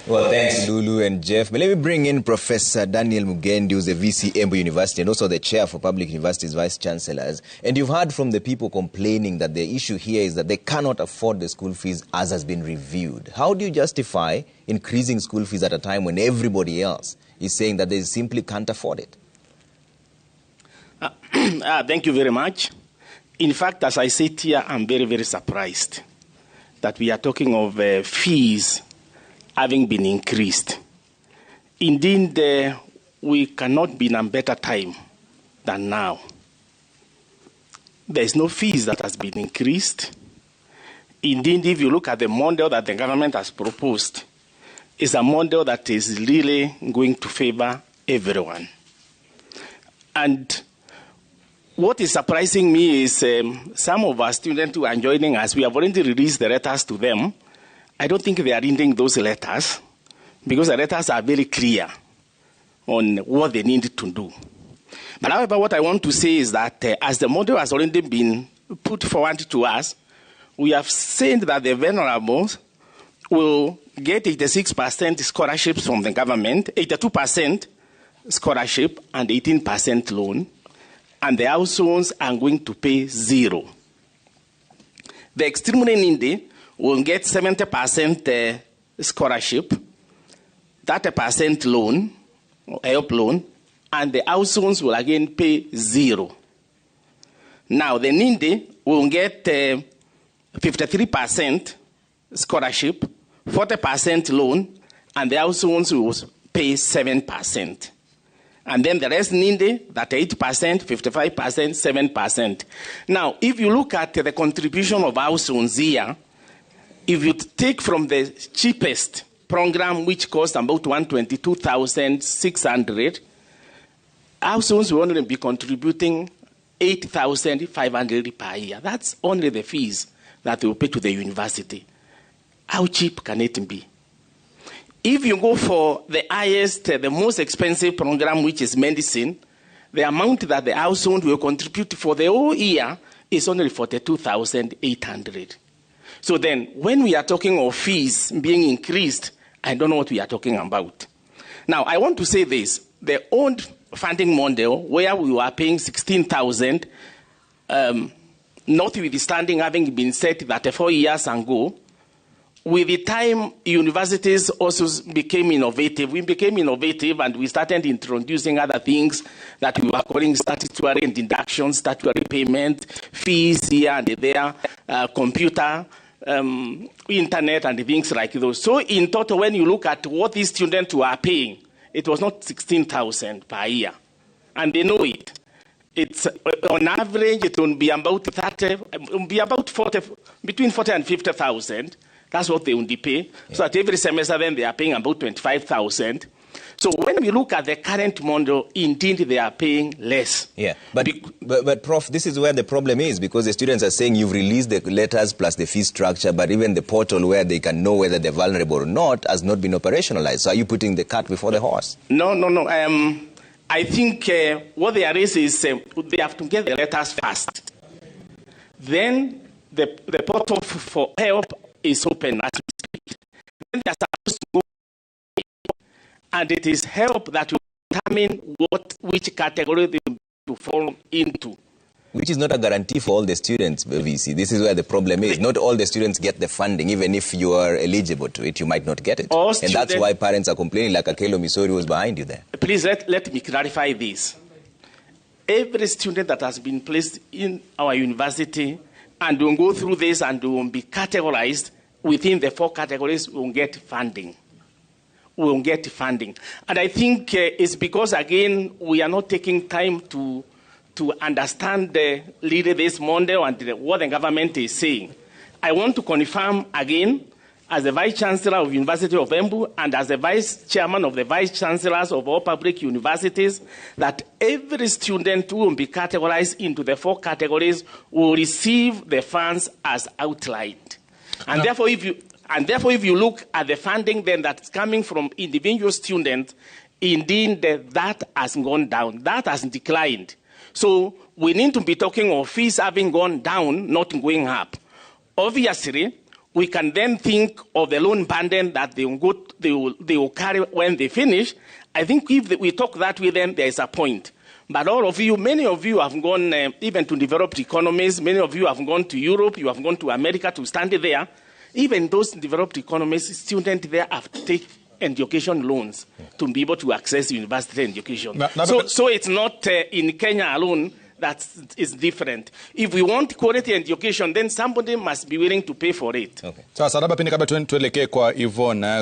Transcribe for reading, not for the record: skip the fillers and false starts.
Well, thanks, Lulu and Jeff. But let me bring in Professor Daniel Mugendi, who's the VC Embu University and also the Chair for Public Universities Vice Chancellors. And you've heard from the people complaining that the issue here is that they cannot afford the school fees as has been reviewed. How do you justify increasing school fees at a time when everybody else is saying that they simply can't afford it? Thank you very much. In fact, as I sit here, I'm very, very surprised that we are talking of fees having been increased. Indeed, we cannot be in a better time than now. There is no fees that has been increased. Indeed, if you look at the model that the government has proposed, it's a model that is really going to favor everyone. And what is surprising me is some of our students who are joining us, we have already released the letters to them. I don't think they are reading those letters because the letters are very clear on what they need to do. But however, what I want to say is that as the model has already been put forward to us, we have said that the vulnerables will get 86% scholarships from the government, 82% scholarship, and 18% loan, and the households are going to pay zero. The extremely needy will get 70% scholarship, 30% loan, help loan, and the households will again pay zero. Now, the needy will get 53% scholarship, 40% loan, and the households will pay 7%. And then the rest needy, that 8%, 55%, 7%. Now, if you look at the contribution of households here, if you take from the cheapest program, which costs about 122,600, households will only be contributing 8,500 per year. That's only the fees that they will pay to the university. How cheap can it be? If you go for the highest, the most expensive program, which is medicine, the amount that the household will contribute for the whole year is only 42,800. So then, when we are talking of fees being increased, I don't know what we are talking about. Now, I want to say this. The old funding model, where we were paying 16,000, notwithstanding having been set that 4 years ago, with the time, universities also became innovative. We became innovative and we started introducing other things that we were calling statutory and deductions, statutory payment, fees here and there, computer, internet and things like those. So in total, when you look at what these students were paying, it was not 16,000 per year. And they know it. It's on average, it will be about 30, it will be about 40, between 40 and 50,000. That's what they only pay. Yeah. So at every semester, then they are paying about 25,000. So when we look at the current model, indeed they are paying less. Yeah, but Prof, this is where the problem is, because the students are saying you've released the letters plus the fee structure, but even the portal where they can know whether they're vulnerable or not has not been operationalized. So are you putting the cart before the horse? No. I think what they are raising is they have to get the letters first. Then the portal for help is open as we speak. Then they are supposed to go, and it is help that will determine which category they will to fall into. Which is not a guarantee for all the students, VC. This is where the problem is. Not all the students get the funding. Even if you are eligible to it, you might not get it. And that's why parents are complaining, like Akelo Missouri was behind you there. Please let me clarify this. Every student that has been placed in our university and will go through this and will be categorized within the 4 categories will get funding. Will get funding. And I think it's because, again, we are not taking time to understand really this model and what the government is saying. I want to confirm again, as the Vice Chancellor of University of Embu and as the Vice Chairman of the Vice Chancellors of all public universities, that every student who will be categorized into the 4 categories will receive the funds as outlined. And no. Therefore, if you look at the funding then that's coming from individual students, indeed that has gone down, that has declined. So we need to be talking of fees having gone down, not going up. Obviously, we can then think of the loan burden that they will carry when they finish. I think if we talk that way, then there is a point. But all of you, many of you have gone even to developed economies. Many of you have gone to Europe. You have gone to America to study there. Even those developed economies, students there have to take education loans to be able to access university education. So it's not in Kenya alone that is different. If we want quality education, then somebody must be willing to pay for it. Okay. Sasa labda pindi kabla tuelekee kwa Yvonne